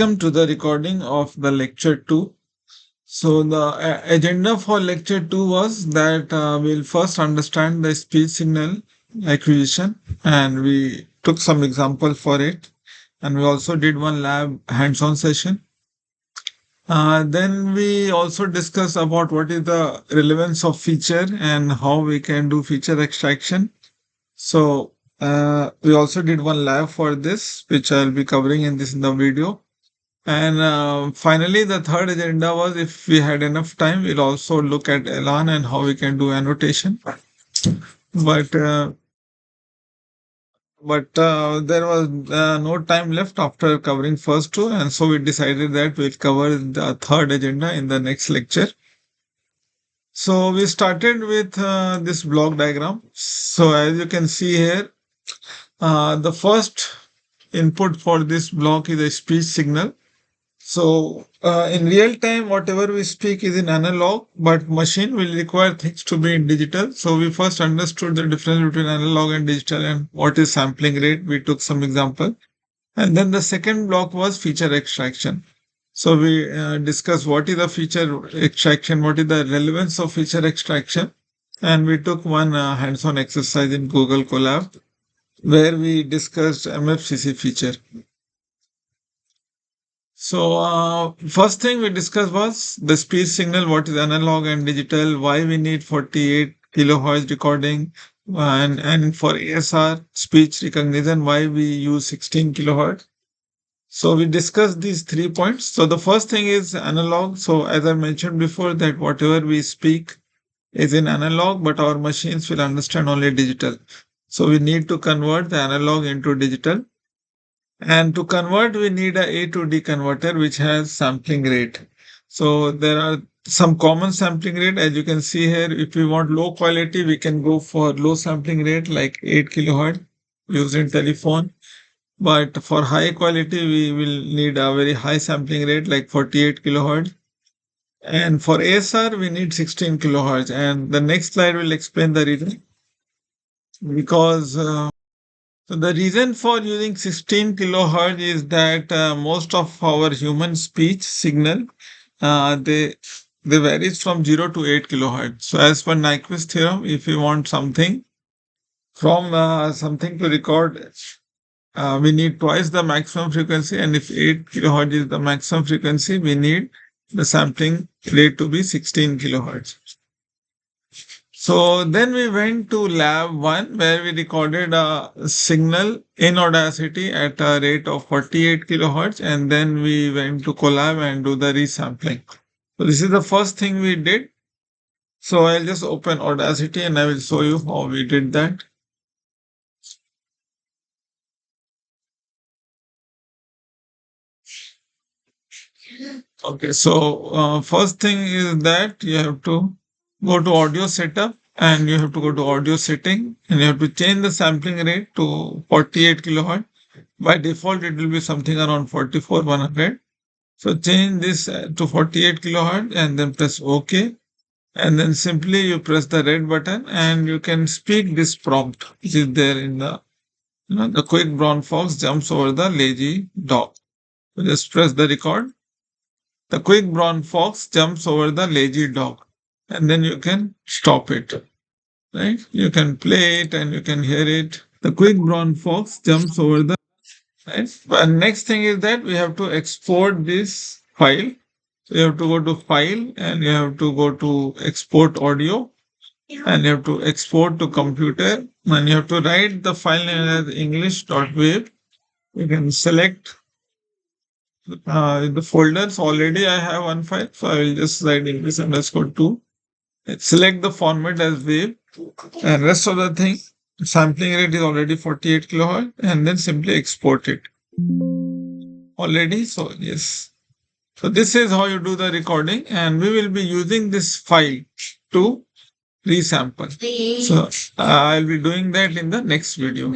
Welcome to the recording of the lecture 2. So the agenda for lecture 2 was that we'll first understand the speech signal acquisition, and we took some example for it, and we also did one lab hands-on session. Then we also discussed about what is the relevance of feature and how we can do feature extraction. So we also did one lab for this, which I'll be covering in the video. And finally, the third agenda was, if we had enough time, we'll also look at Elan and how we can do annotation. But there was no time left after covering first two, and so we decided that we'll cover the third agenda in the next lecture. So we started with this block diagram. So as you can see here, the first input for this block is a speech signal. So in real time, whatever we speak is in analog, but machine will require things to be in digital. So we first understood the difference between analog and digital and what is sampling rate. We took some example. And then the second block was feature extraction. So we discussed what is the feature extraction, what is the relevance of feature extraction. And we took one hands-on exercise in Google Colab where we discussed MFCC feature. So first thing we discussed was the speech signal, what is analog and digital, why we need 48 kilohertz recording, and for ASR speech recognition, why we use 16 kilohertz. So we discussed these 3 points. So the first thing is analog. So as I mentioned before, that whatever we speak is in analog, but our machines will understand only digital. So we need to convert the analog into digital. And to convert, we need a to D converter, which has sampling rate. So there are some common sampling rate. As you can see here, if we want low quality, we can go for low sampling rate like 8 kilohertz using telephone. But for high quality, we will need a very high sampling rate like 48 kilohertz. And for ASR, we need 16 kilohertz. And the next slide will explain the reason. Because so the reason for using 16 kilohertz is that most of our human speech signal, they varies from 0 to 8 kilohertz. So as per Nyquist theorem, if you want something from something to record, we need twice the maximum frequency, and if 8 kilohertz is the maximum frequency, we need the sampling rate to be 16 kilohertz. So then we went to lab 1 where we recorded a signal in Audacity at a rate of 48 kilohertz, and then we went to Colab and do the resampling. So this is the first thing we did. So I'll just open Audacity and I will show you how we did that. Okay, so first thing is that you have to go to audio setup, and you have to go to audio setting, and you have to change the sampling rate to 48 kilohertz. By default, it will be something around 44,100. So change this to 48 kilohertz and then press OK. And then simply you press the red button and you can speak this prompt, which is there in the quick brown fox jumps over the lazy dog. So just press the record. The quick brown fox jumps over the lazy dog. And then you can stop it, right? You can play it and you can hear it. The quick brown fox jumps over the, right? But next thing is that we have to export this file. So you have to go to file and you have to go to export audio, and you have to export to computer, and you have to write the file name as english.wav. You can select the folders. Already I have one file, so I will just write English_2. Select the format as wave, and rest of the thing, sampling rate is already 48 kilohertz, and then simply export it. Already, so yes. So this is how you do the recording, and we will be using this file to resample. So I'll be doing that in the next video.